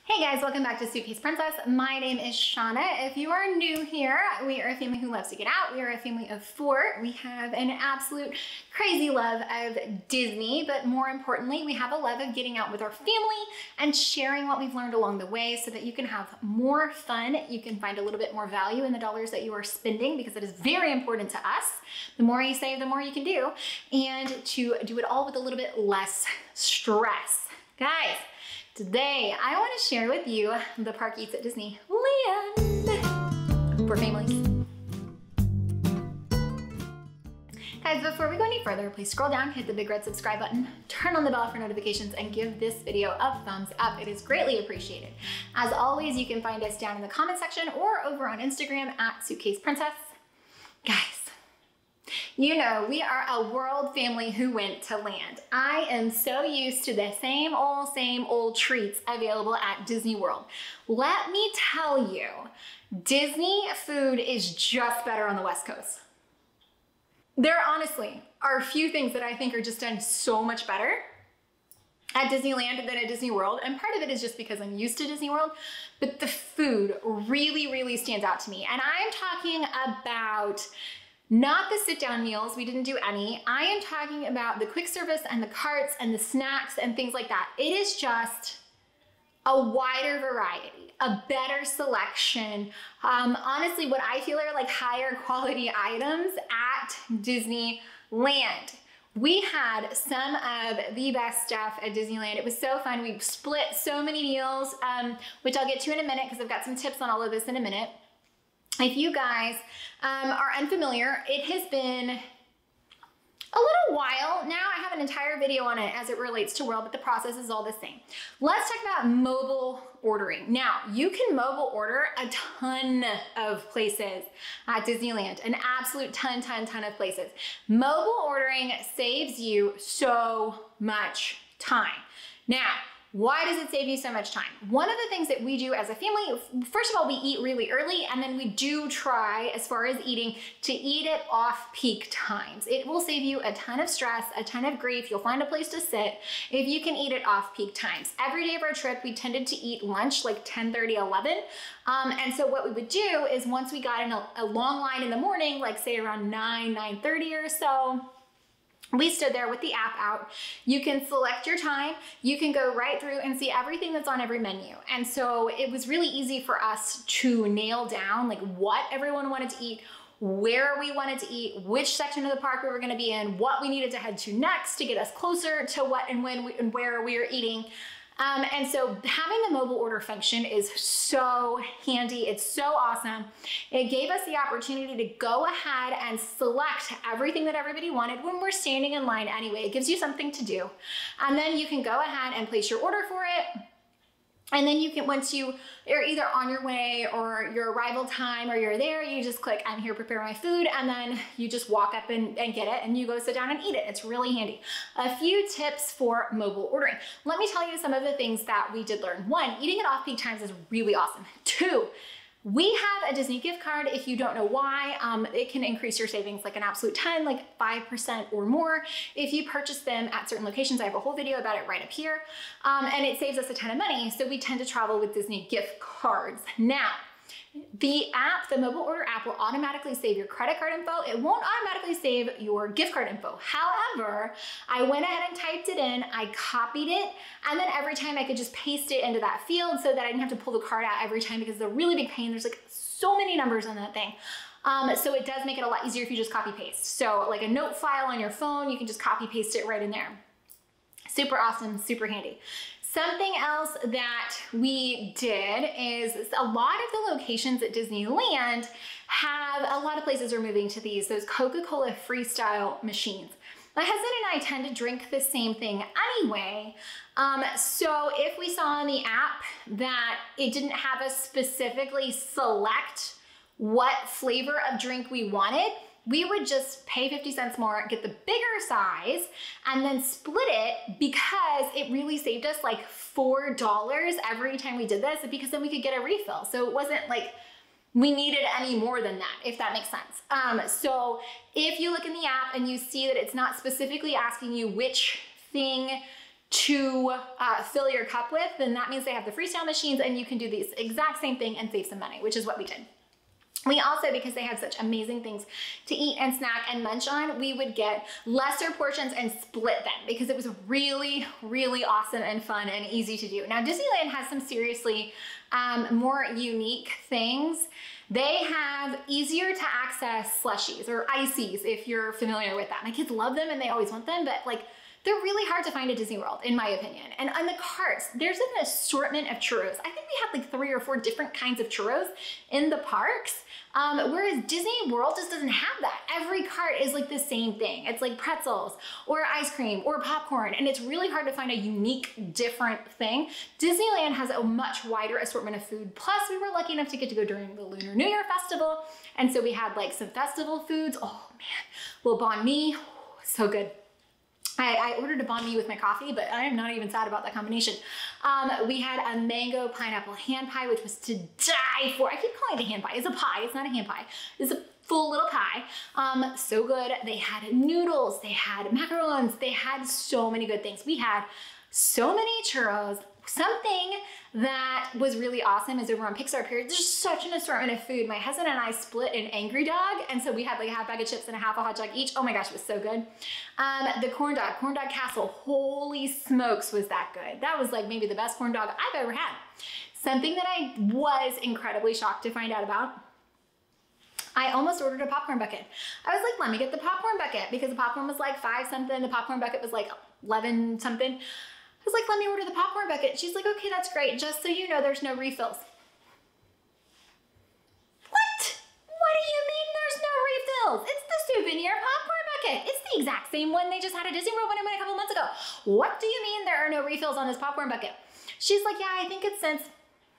Hey guys, welcome back to Suitcase Princess. My name is Shauna. If you are new here, we are a family who loves to get out. We are a family of 4. We have an absolute crazy love of Disney, but more importantly, we have a love of getting out with our family and sharing what we've learned along the way so that you can have more fun. You can find a little bit more value in the dollars that you are spending because it is very important to us. The more you save, the more you can do, and to do it all with a little bit less stress. Guys, today, I want to share with you the park eats at Disneyland for families. Guys, before we go any further, please scroll down, hit the big red subscribe button, turn on the bell for notifications, and give this video a thumbs up. It is greatly appreciated. As always, you can find us down in the comment section or over on Instagram at Suitcase Princess. Guys, you know, we are a world family who went to land. I am so used to the same old treats available at Disney World. Let me tell you, Disney food is just better on the West Coast. There honestly are a few things that I think are just done so much better at Disneyland than at Disney World, and part of it is just because I'm used to Disney World, but the food really stands out to me. And I'm talking about not the sit-down meals, we didn't do any. I am talking about the quick service and the carts and the snacks and things like that. It is just a wider variety, a better selection. Honestly, what I feel are like higher quality items at Disneyland. We had some of the best stuff at Disneyland. It was so fun. We split so many meals, which I'll get to in a minute because I've got some tips on all of this in a minute. If you guys are unfamiliar, it has been a little while now. I have an entire video on it as it relates to World, but the process is all the same. Let's talk about mobile ordering. Now, you can mobile order a ton of places at Disneyland, an absolute ton of places. Mobile ordering saves you so much time. Now, why does it save you so much time? One of the things that we do as a family, first of all, we eat really early, and then we do try, as far as eating, to eat at off-peak times. It will save you a ton of stress, a ton of grief. You'll find a place to sit if you can eat at off-peak times. Every day of our trip, we tended to eat lunch like 10:30, 11. And so what we would do is once we got in a long line in the morning, like say around 9:30 or so, we stood there with the app out. You can select your time. You can go right through and see everything that's on every menu. And so it was really easy for us to nail down like what everyone wanted to eat, where we wanted to eat, which section of the park we were gonna be in, what we needed to head to next to get us closer to what and when and where we were eating. And so having the mobile order function is so handy. It's so awesome. It gave us the opportunity to go ahead and select everything that everybody wanted when we're standing in line anyway. It gives you something to do. And then you can go ahead and place your order for it. And then you can, once you are either on your way or your arrival time or you're there, you just click, I'm here, prepare my food, and then you just walk up and get it, and you go sit down and eat it. It's really handy. A few tips for mobile ordering. Let me tell you some of the things that we did learn. 1, eating at off-peak times is really awesome. 2, we have a Disney gift card. If you don't know why, it can increase your savings like an absolute ton, like 5% or more if you purchase them at certain locations. I have a whole video about it right up here. And it saves us a ton of money. So we tend to travel with Disney gift cards. Now, the app, the mobile order app, will automatically save your credit card info. It won't automatically save your gift card info. However, I went ahead and typed it in, I copied it, and then every time I could just paste it into that field so that I didn't have to pull the card out every time because it's a really big pain. There's like so many numbers on that thing. So it does make it a lot easier if you just copy paste. So like a note file on your phone, you can just copy paste it right in there. Super awesome, super handy. Something else that we did is a lot of the locations at Disneyland have, a lot of places are moving to those Coca-Cola Freestyle machines. My husband and I tend to drink the same thing anyway. So if we saw on the app that it didn't have us specifically select what flavor of drink we wanted, we would just pay 50 cents more, get the bigger size, and then split it because it really saved us like $4 every time we did this because then we could get a refill. So it wasn't like we needed any more than that, if that makes sense. So if you look in the app and you see that it's not specifically asking you which thing to fill your cup with, then that means they have the Freestyle machines and you can do the exact same thing and save some money, which is what we did. We also, because they had such amazing things to eat and snack and munch on, we would get lesser portions and split them because it was really, really awesome and fun and easy to do. Now, Disneyland has some seriously more unique things. They have easier to access slushies or ices if you're familiar with that. My kids love them and they always want them, but like, they're really hard to find at Disney World, in my opinion. And on the carts, there's an assortment of churros. I think we had like 3 or 4 different kinds of churros in the parks, whereas Disney World just doesn't have that. Every cart is like the same thing. It's like pretzels or ice cream or popcorn, and it's really hard to find a unique, different thing. Disneyland has a much wider assortment of food. Plus, we were lucky enough to get to go during the Lunar New Year festival, and so we had like some festival foods. Oh man, little banh mi, so good. I ordered a banh mi with my coffee, but I am not even sad about that combination. We had a mango pineapple hand pie, which was to die for. I keep calling it a hand pie. It's a pie. It's not a hand pie. It's a full little pie. So good. They had noodles. They had macarons. They had so many good things. We had so many churros. Something that was really awesome is over on Pixar Pier. There's such an assortment of food. My husband and I split an Angry Dog, and so we had like a half bag of chips and a half a hot dog each. Oh my gosh, it was so good. The corn dog castle, holy smokes, was that good. That was like maybe the best corn dog I've ever had. Something that I was incredibly shocked to find out about, I almost ordered a popcorn bucket. I was like, let me get the popcorn bucket, because the popcorn was like 5 something, the popcorn bucket was like 11 something. I was like, let me order the popcorn bucket. She's like, okay, that's great. Just so you know, there's no refills. What? What do you mean there's no refills? It's the souvenir popcorn bucket. It's the exact same one they just had at Disney World when I went a couple months ago. What do you mean there are no refills on this popcorn bucket? She's like, yeah, I think it's since,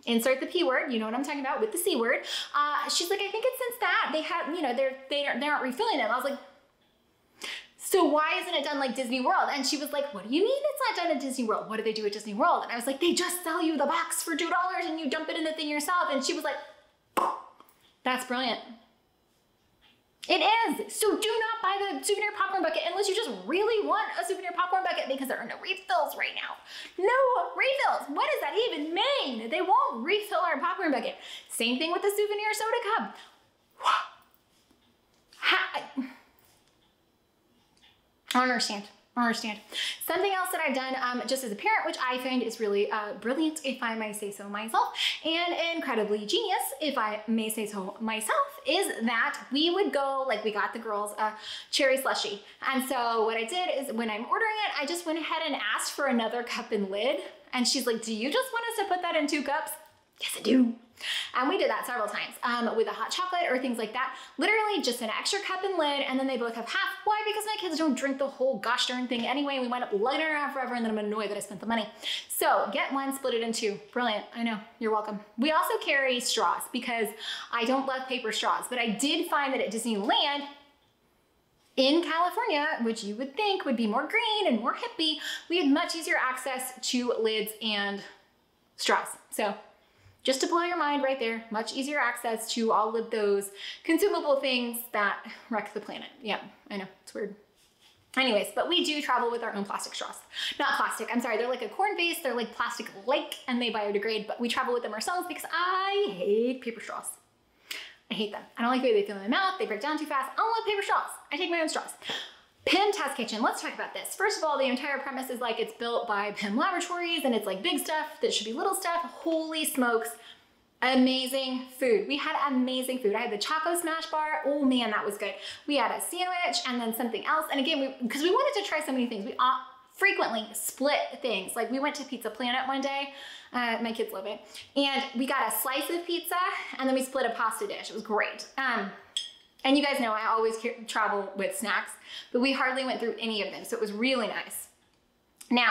insert the P word, you know what I'm talking about with the C word. She's like, I think it's since that they have, you know, they aren't refilling them. I was like, so why isn't it done like Disney World? And she was like, what do you mean it's not done at Disney World? What do they do at Disney World? And I was like, they just sell you the box for $2 and you dump it in the thing yourself. And she was like, that's brilliant. It is. So do not buy the souvenir popcorn bucket unless you just really want a souvenir popcorn bucket, because there are no refills right now. No refills. What does that even mean? They won't refill our popcorn bucket. Same thing with the souvenir soda cup. I don't understand. Something else that I've done just as a parent, which I find is really brilliant, if I may say so myself, and incredibly genius, if I may say so myself, is that we would go, like we got the girls a cherry slushie. And so what I did is when I'm ordering it, I just went ahead and asked for another cup and lid. And she's like, do you just want us to put that in 2 cups? Yes, I do. And we did that several times with a hot chocolate or things like that. Literally just an extra cup and lid, and then they both have half. Why? Because my kids don't drink the whole gosh darn thing anyway. We wind up lighting it around forever, and then I'm annoyed that I spent the money. So get one, split it in 2. Brilliant. I know. You're welcome. We also carry straws because I don't love paper straws, but I did find that at Disneyland in California, which you would think would be more green and more hippie, we had much easier access to lids and straws. So just to blow your mind right there, much easier access to all of those consumable things that wreck the planet. Yeah, I know, it's weird. Anyways, but we do travel with our own plastic straws. Not plastic, I'm sorry, they're like a corn base, they're like plastic-like, and they biodegrade, but we travel with them ourselves because I hate paper straws. I hate them. I don't like the way they feel in my mouth, they break down too fast. I don't love paper straws. I take my own straws. PIM Test Kitchen, let's talk about this. First of all, the entire premise is like it's built by PIM Laboratories and it's like big stuff that should be little stuff. Holy smokes, amazing food. We had amazing food. I had the Choco Smash Bar. Oh man, that was good. We had a sandwich and then something else. And again, because we wanted to try so many things, we frequently split things. Like we went to Pizza Planet one day. My kids love it. And we got a slice of pizza and then we split a pasta dish. It was great. And you guys know I always travel with snacks, but we hardly went through any of them, so it was really nice. Now,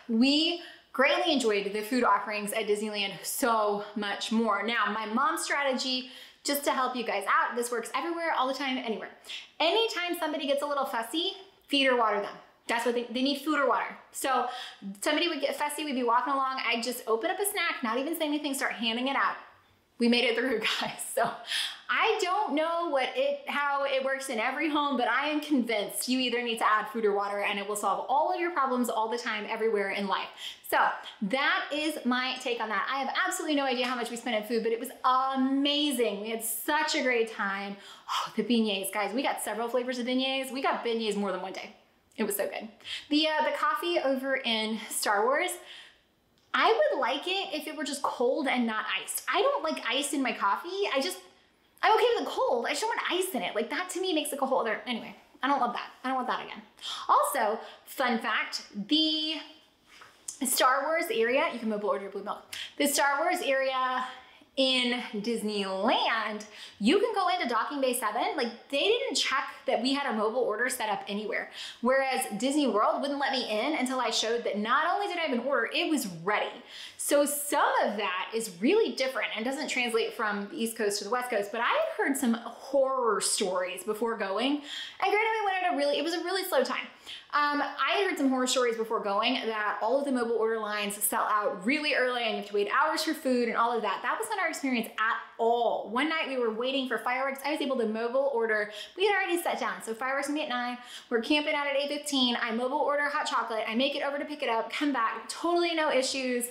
we greatly enjoyed the food offerings at Disneyland so much more. Now, my mom's strategy, just to help you guys out, this works everywhere, all the time, anywhere. Anytime somebody gets a little fussy, feed or water them. That's what they need, food or water. So somebody would get fussy, we'd be walking along, I'd just open up a snack, not even say anything, start handing it out. we made it through, guys. So I don't know how it works in every home, but I am convinced you either need to add food or water and it will solve all of your problems all the time, everywhere in life. So that is my take on that. I have absolutely no idea how much we spent on food, but it was amazing. We had such a great time. Oh, the beignets, guys. We got several flavors of beignets. We got beignets more than one day. It was so good. The coffee over in Star Wars, I would like it if it were just cold and not iced. I don't like ice in my coffee. I'm okay with it cold. I just don't want ice in it. Like that to me makes it a whole other, anyway, I don't love that. I don't want that again. Also, fun fact, the Star Wars area, you can mobile order your blue milk. The Star Wars area in Disneyland, you can go into Docking Bay 7. Like they didn't check that we had a mobile order set up anywhere. Whereas Disney World wouldn't let me in until I showed that not only did I have an order, it was ready. So some of that is really different and doesn't translate from the East Coast to the West Coast, but I had heard some horror stories before going. And granted, we went at it was a really slow time. I had heard some horror stories before going that all of the mobile order lines sell out really early and you have to wait hours for food and all of that. That was not our experience at all. One night we were waiting for fireworks. I was able to mobile order. We had already sat down. So fireworks gonna be at 9. We're camping out at 8:15. I mobile order hot chocolate. I make it over to pick it up, come back, totally no issues.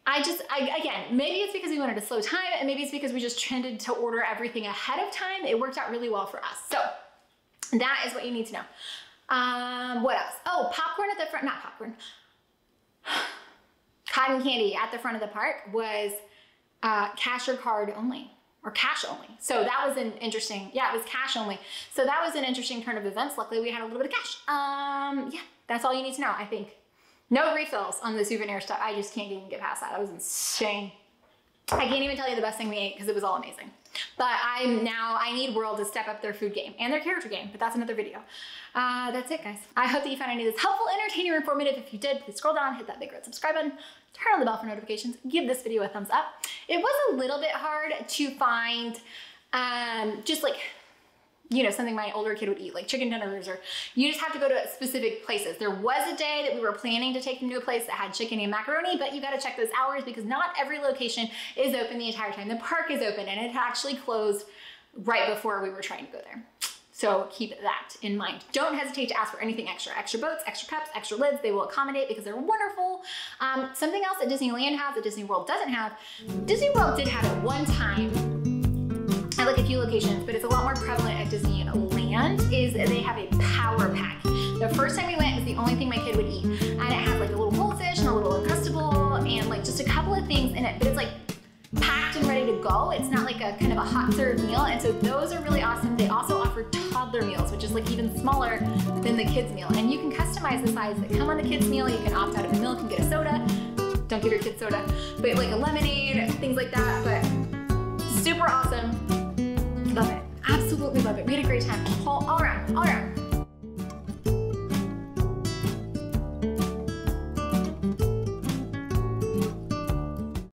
Again, maybe it's because we wanted a slow time and maybe it's because we just tended to order everything ahead of time. It worked out really well for us. So that is what you need to know. What else? Oh, popcorn at the front, not popcorn. Cotton candy at the front of the park was cash or card only, or cash only. So that was an interesting, yeah, it was cash only. So that was an interesting turn of events. Luckily we had a little bit of cash. Yeah, that's all you need to know, I think. No refills on the souvenir stuff. I just can't even get past that. That was insane. I can't even tell you the best thing we ate because it was all amazing. But I need World to step up their food game and their character game, but that's another video. That's it, guys. I hope that you found any of this helpful, entertaining, or informative. If you did, please scroll down, hit that big red subscribe button, turn on the bell for notifications, give this video a thumbs up. It was a little bit hard to find just like, you know, something my older kid would eat, like chicken dinners, or you just have to go to specific places. There was a day that we were planning to take them to a place that had chicken and macaroni, but you gotta check those hours because not every location is open the entire time. The park is open and it actually closed right before we were trying to go there. So keep that in mind. Don't hesitate to ask for anything extra. Extra boats, extra cups, extra lids, they will accommodate because they're wonderful. Something else that Disneyland has that Disney World doesn't have, Disney World did have it one time at like a few locations, but it's a lot more prevalent at Disneyland, is they have a power pack. The first time we went, it was the only thing my kid would eat. And it has like a little goldfish and a little Uncrustable and like just a couple of things in it, but it's like packed and ready to go. It's not like a kind of a hot served meal. And so those are really awesome. They also offer Toddler Meals, which is like even smaller than the kids meal. And you can customize the size that come on the kids meal. You can opt out of the milk and get a soda. Don't give your kids soda, but like a lemonade, things like that. But super awesome. Love it. Absolutely love it. We had a great time all around.